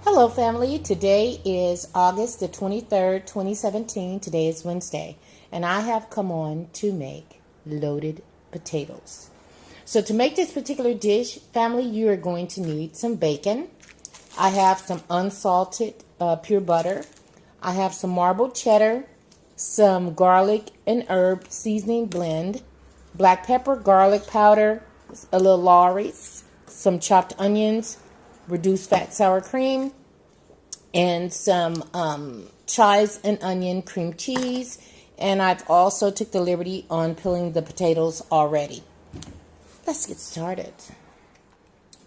Hello, family. Today is August the 23rd, 2017. Today is Wednesday, and I have come on to make loaded potatoes. So, to make this particular dish, family, you are going to need some bacon. I have some unsalted pure butter. I have some marbled cheddar, some garlic and herb seasoning blend, black pepper, garlic powder, a little Lawry's, some chopped onions, reduced fat sour cream, and some chives and onion cream cheese. And I've also took the liberty on peeling the potatoes already. Let's get started.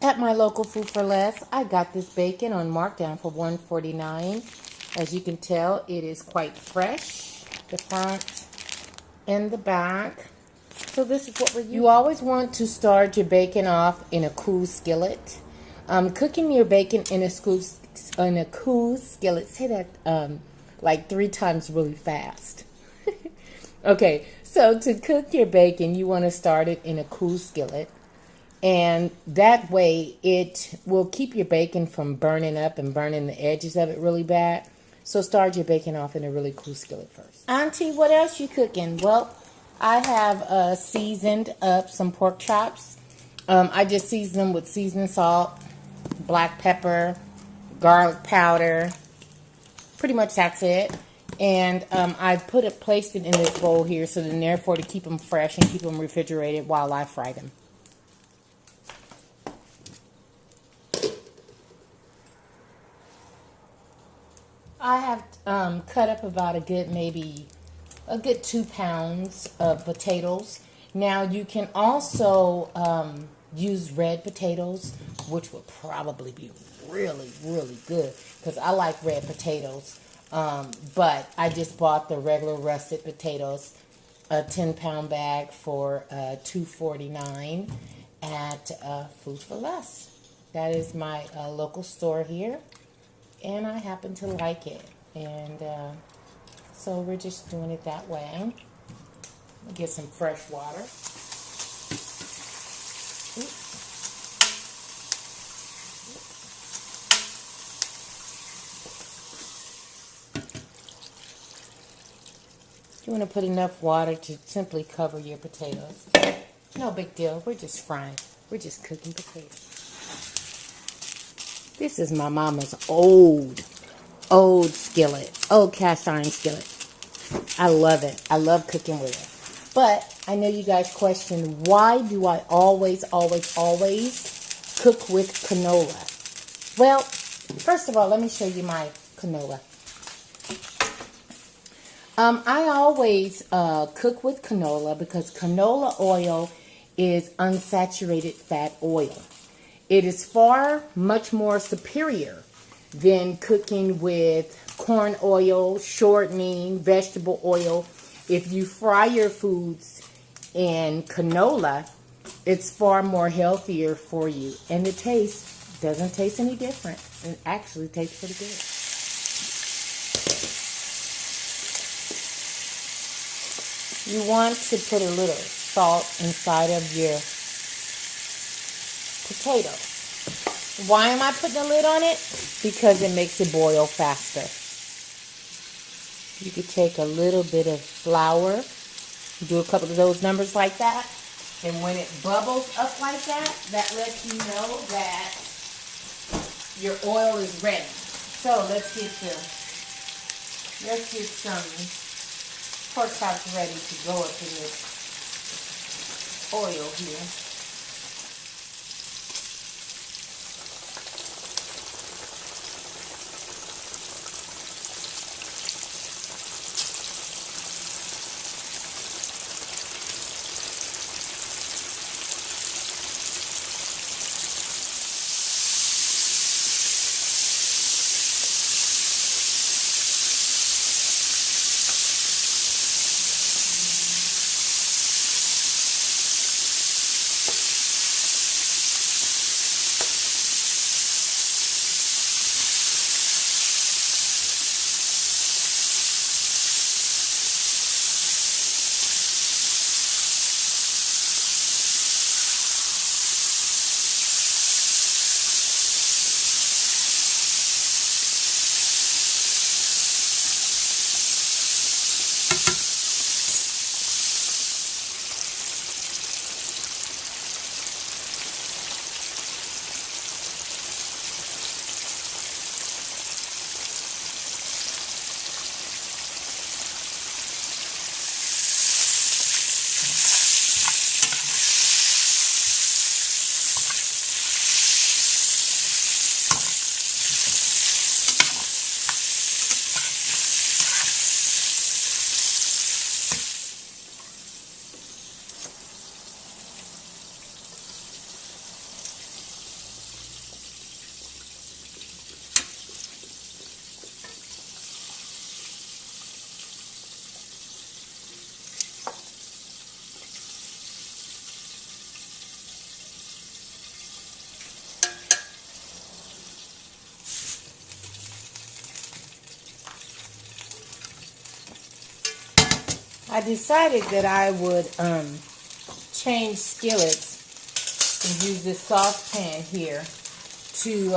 At my local Food for Less, I got this bacon on markdown for $1.49. As you can tell, it is quite fresh, the front and the back. So this is what we're using. You always want to start your bacon off in a cool skillet. Cooking your bacon in a cool skillet. Say that like 3 times really fast. Okay, so to cook your bacon, you want to start it in a cool skillet. And that way it will keep your bacon from burning up and burning the edges of it really bad. So start your bacon off in a really cool skillet first. Auntie, what else you cooking? Well, I have seasoned up some pork chops. I just seasoned them with seasoned salt, black pepper, garlic powder. Pretty much that's it. And I placed it in this bowl here, so then therefore to keep them fresh and keep them refrigerated while I fry them. I have cut up about a good 2 pounds of potatoes. Now you can also use red potatoes, which would probably be really, really good because I like red potatoes. But I just bought the regular russet potatoes, a 10-pound bag for $2.49 at Food for Less. That is my local store here. And I happen to like it. And so we're just doing it that way. Get some fresh water. Oops. You want to put enough water to simply cover your potatoes. No big deal. We're just frying. We're just cooking potatoes. This is my mama's old skillet. Old cast iron skillet. I love it. I love cooking with it. But I know you guys question, why do I always cook with canola? Well, first of all, let me show you my canola. I always cook with canola because canola oil is unsaturated fat oil. It is much more superior than cooking with corn oil, shortening, vegetable oil. If you fry your foods in canola, it's far more healthier for you. And the taste doesn't taste any different. It actually tastes pretty good. You want to put a little salt inside of your potato. Why am I putting a lid on it? Because it makes it boil faster. You could take a little bit of flour, do a couple of those numbers like that, and when it bubbles up like that, that lets you know that your oil is ready. So let's get some pork chops ready to go up in this oil here. I decided that I would change skillets and use this saucepan here to,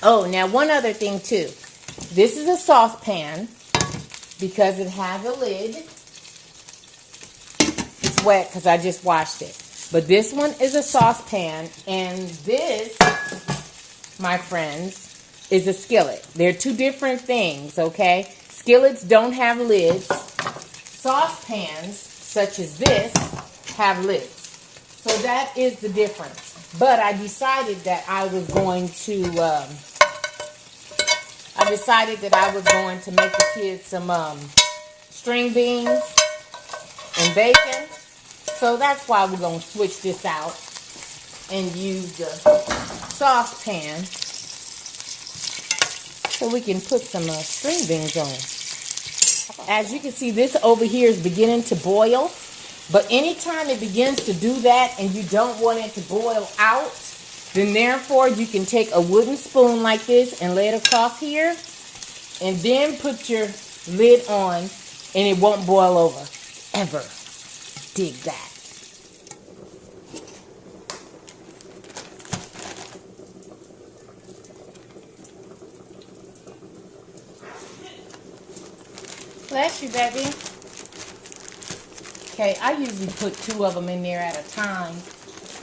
oh, now one other thing too. This is a saucepan because it has a lid. It's wet because I just washed it. But this one is a saucepan, and this, my friends, is a skillet. They're two different things, okay? Skillets don't have lids. Saucepans, such as this, have lids. So that is the difference. But I decided that I was going to make the kids some string beans and bacon. So that's why we're going to switch this out and use the saucepan so we can put some string beans on. As you can see, this over here is beginning to boil. But anytime it begins to do that and you don't want it to boil out, then therefore you can take a wooden spoon like this and lay it across here. And then put your lid on and it won't boil over. Ever. Dig that. Bless you, baby. Okay, I usually put 2 of them in there at a time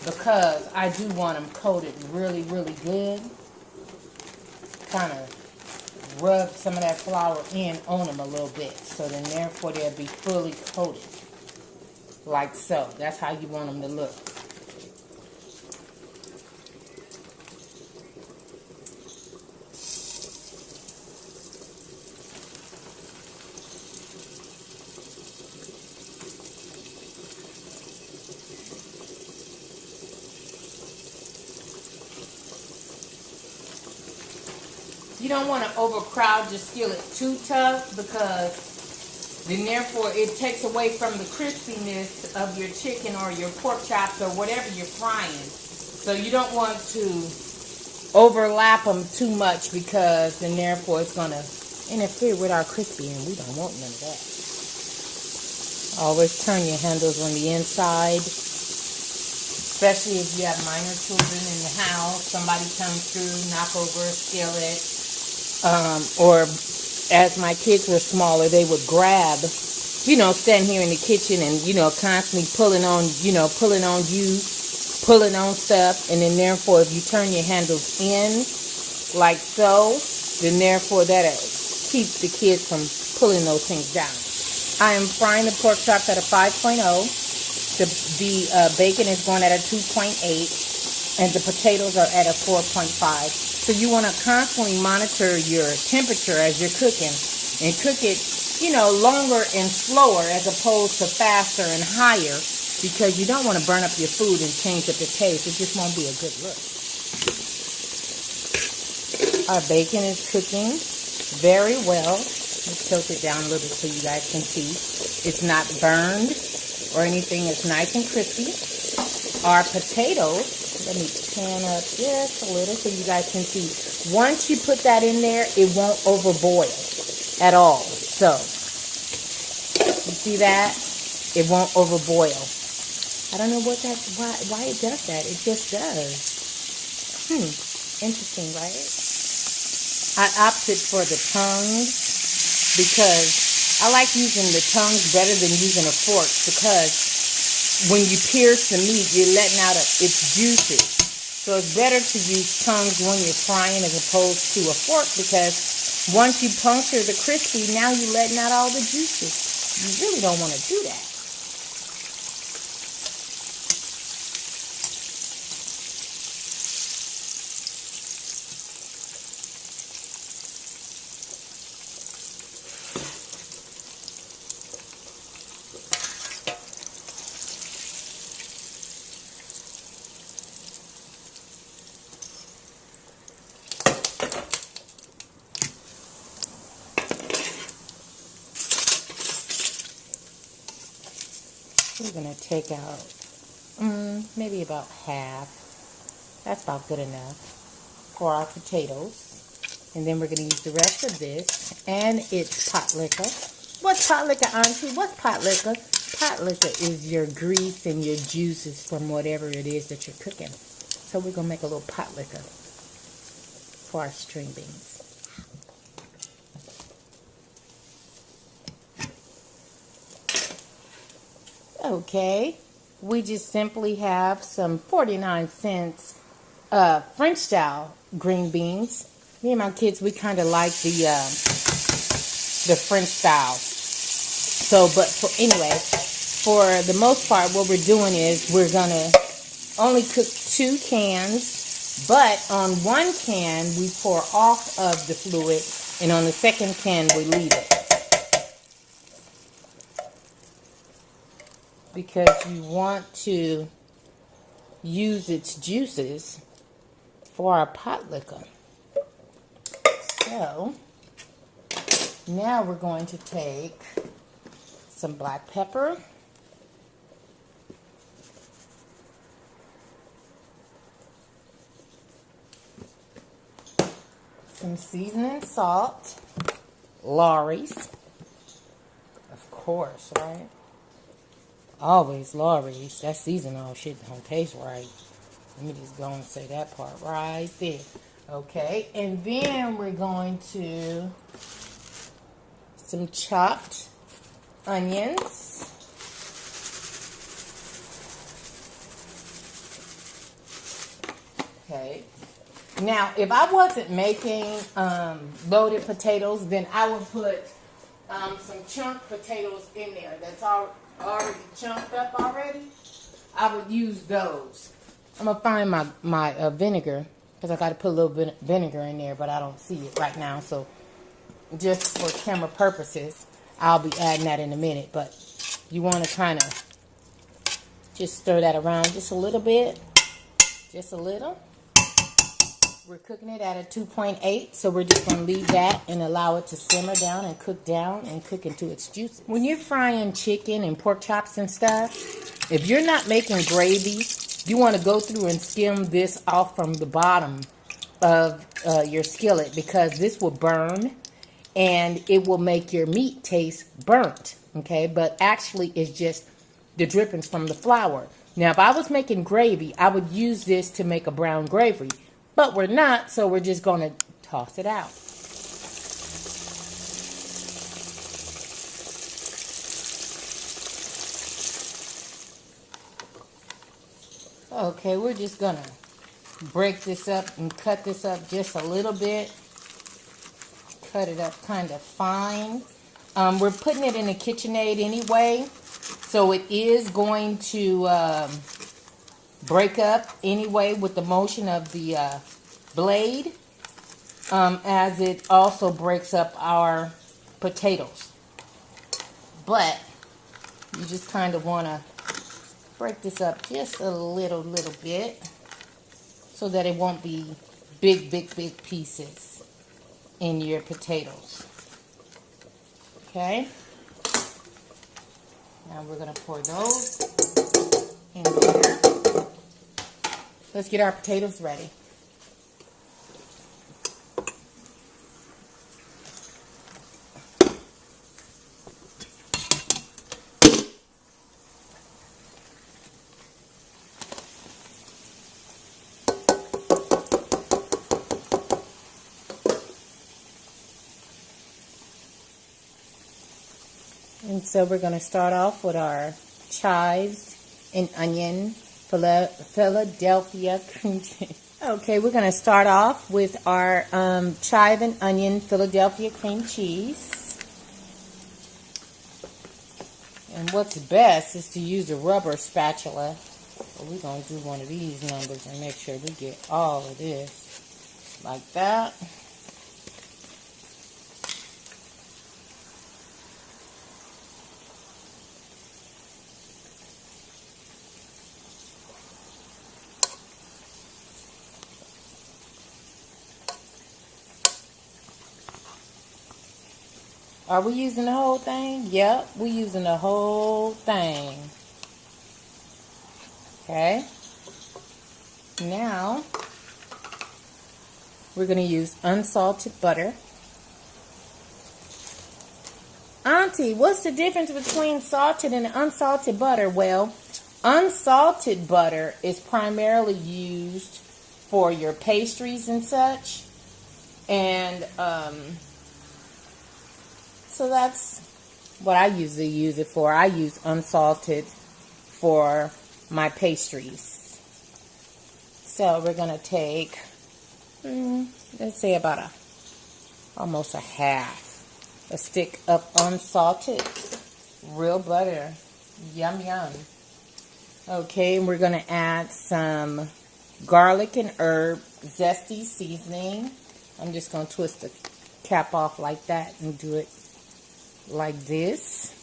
because I do want them coated really, really good. Kind of rub some of that flour in on them a little bit. So then therefore they'll be fully coated. Like so. That's how you want them to look. You don't want to overcrowd your skillet too tough because then therefore it takes away from the crispiness of your chicken or your pork chops or whatever you're frying. So you don't want to overlap them too much because then therefore it's going to interfere with our crispy, and we don't want none of that. Always turn your handles on the inside, especially if you have minor children in the house. Somebody comes through, knock over a skillet. Or as my kids were smaller, they would grab, stand here in the kitchen and, constantly pulling on stuff. And then therefore, if you turn your handles in like so, then therefore that'll keep the kids from pulling those things down. I am frying the pork chops at a 5.0. The bacon is going at a 2.8. And the potatoes are at a 4.5. So you want to constantly monitor your temperature as you're cooking. And cook it, longer and slower as opposed to faster and higher. Because you don't want to burn up your food and change up the taste. It just won't be a good look. Our bacon is cooking very well. Let's tilt it down a little bit so you guys can see. It's not burned or anything. It's nice and crispy. Our potatoes, let me pan up just a little so you guys can see. Once you put that in there, it won't overboil at all. So, you see that? It won't overboil. I don't know why it does that. It just does. Interesting, right? I opted for the tongs because I like using the tongs better than using a fork because when you pierce the meat, you're letting out its juices. So it's better to use tongs when you're frying as opposed to a fork because once you puncture the crispy, now you're letting out all the juices. You really don't want to do that. We're going to take out maybe about half. That's about good enough for our potatoes. And then we're going to use the rest of this and its pot liquor What's pot liquor, Auntie? What's pot liquor? Pot liquor is your grease and your juices from whatever it is that you're cooking. So we're going to make a little pot liquor for our string beans. Okay, we just simply have some 49-cent French style green beans. Me and my kids, we kind of like the French style. So, but anyway, for the most part, what we're doing is we're gonna only cook 2 cans, but on 1 can we pour off of the fluid, and on the 2nd can we leave it. Because you want to use its juices for our pot liquor. So now we're going to take some black pepper, some seasoning salt, Lawry's, of course, right? Always Lawry's. That seasonal shit don't taste right. Let me just go and say that part right there. Okay, and then we're going to some chopped onions. Okay. Now, if I wasn't making loaded potatoes, then I would put some chunk potatoes in there. That's already chunked up already. I would use those. I'm gonna find my vinegar, because I got to put a little bit of vinegar in there, but I don't see it right now. So just for camera purposes, I'll be adding that in a minute. But you want to kind of just stir that around just a little bit, just a little. We're cooking it at a 2.8, so we're just going to leave that and allow it to simmer down and cook into its juices. When you're frying chicken and pork chops and stuff, if you're not making gravy, you want to go through and skim this off from the bottom of your skillet, because this will burn and it will make your meat taste burnt, okay? But actually, it's just the drippings from the flour. Now, if I was making gravy, I would use this to make a brown gravy. But we're not, so we're just going to toss it out. Okay, we're just going to break this up and cut this up just a little bit. Cut it up kind of fine. We're putting it in a KitchenAid anyway, so it is going to break up anyway with the motion of the blade, as it also breaks up our potatoes. But you just kind of want to break this up just a little bit so that it won't be big pieces in your potatoes. Okay, now we're going to pour those in there. Let's get our potatoes ready. And so we're going to start off with our chives and onion Philadelphia cream cheese. Okay, we're going to start off with our chive and onion Philadelphia cream cheese. And what's best is to use a rubber spatula. So we're going to do one of these numbers and make sure we get all of this like that. Are we using the whole thing? Yep, we're using the whole thing. Okay. Now, we're going to use unsalted butter. Auntie, what's the difference between salted and unsalted butter? Well, unsalted butter is primarily used for your pastries and such. And so that's what I usually use it for. I use unsalted for my pastries. So we're going to take, let's say about almost a half a stick of unsalted real butter. Yum, yum. Okay, and we're going to add some garlic and herb zesty seasoning. I'm just going to twist the cap off like that and do it like this.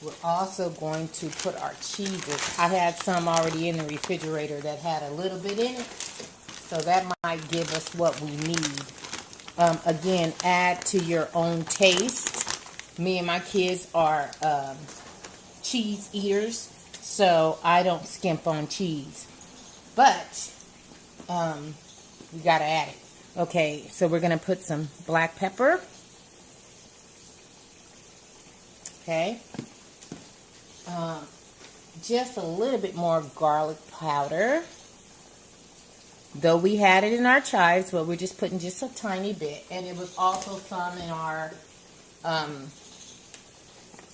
We're also going to put our cheeses. I had some already in the refrigerator that had a little bit in it, so that might give us what we need. Again, add to your own taste. Me and my kids are cheese eaters, so I don't skimp on cheese. But we gotta add it. Okay, so we're gonna put some black pepper. Okay. Just a little bit more garlic powder. Though we had it in our chives, but we're just putting just a tiny bit. And it was also some in our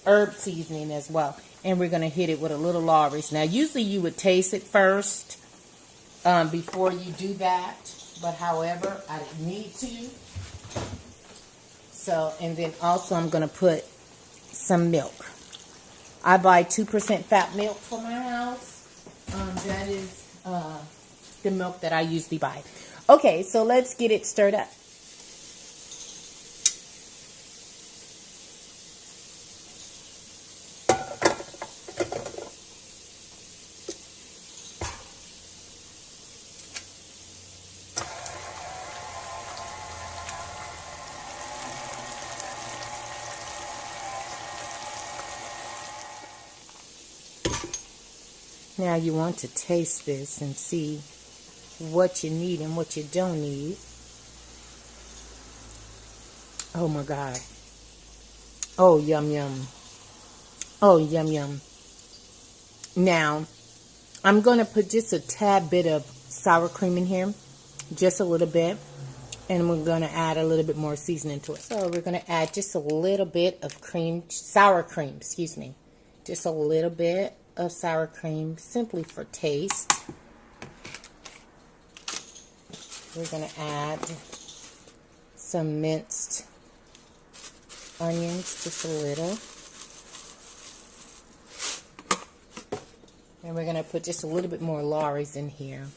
herb seasoning as well. And we're going to hit it with a little Lawry's. Now, usually you would taste it first before you do that. But however, I didn't need to. So, and then also I'm going to put some milk. I buy 2% fat milk for my house. That is the milk that I usually buy. Okay, so let's get it stirred up. Now you want to taste this and see what you need and what you don't need. Oh my God. Oh, yum, yum. Oh, yum, yum. Now, I'm going to put just a tad bit of sour cream in here. Just a little bit. And we're going to add a little bit more seasoning to it. So we're going to add just a little bit of sour cream, excuse me. Just a little bit of sour cream, simply for taste. We're going to add some minced onions, just a little. And we're going to put just a little bit more Lawry's in here.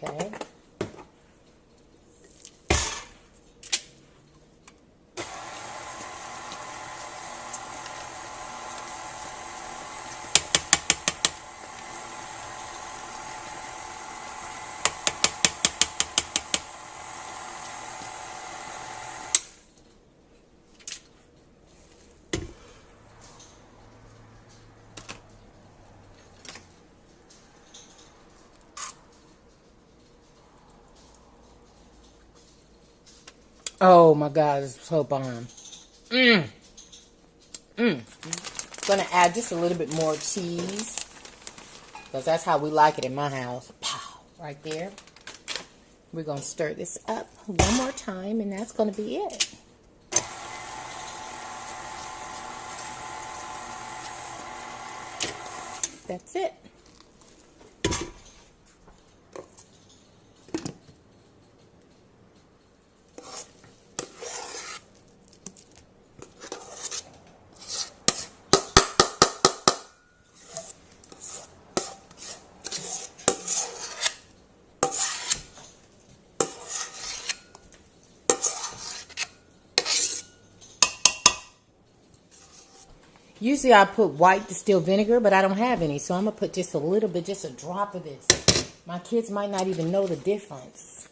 Okay. Oh my God, it's so bomb. Gonna add just a little bit more cheese, because that's how we like it in my house. Pow, right there. We're gonna stir this up one more time, and that's gonna be it. That's it. Usually I put white distilled vinegar, but I don't have any, so I'm going to put just a little bit, just a drop of this. My kids might not even know the difference.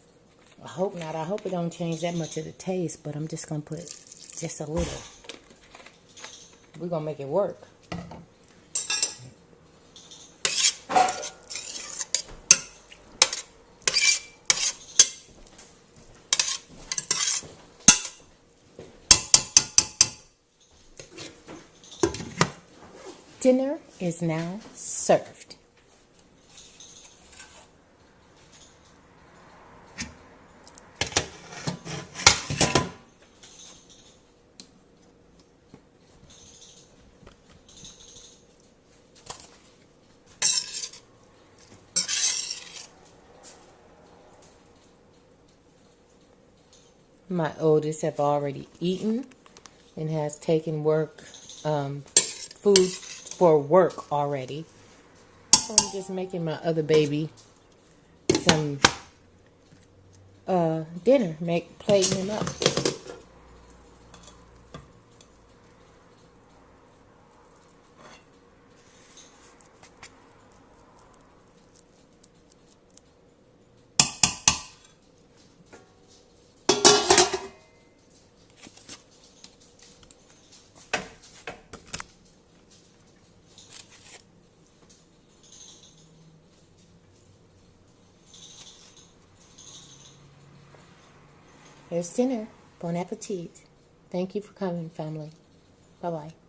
I hope not. I hope it don't change that much of the taste, but I'm just going to put just a little. We're going to make it work. Dinner is now served. My oldest have already eaten and has taken food for work already. So I'm just making my other baby some dinner, plating him up. Here's dinner. Bon appetit. Thank you for coming, family. Bye-bye.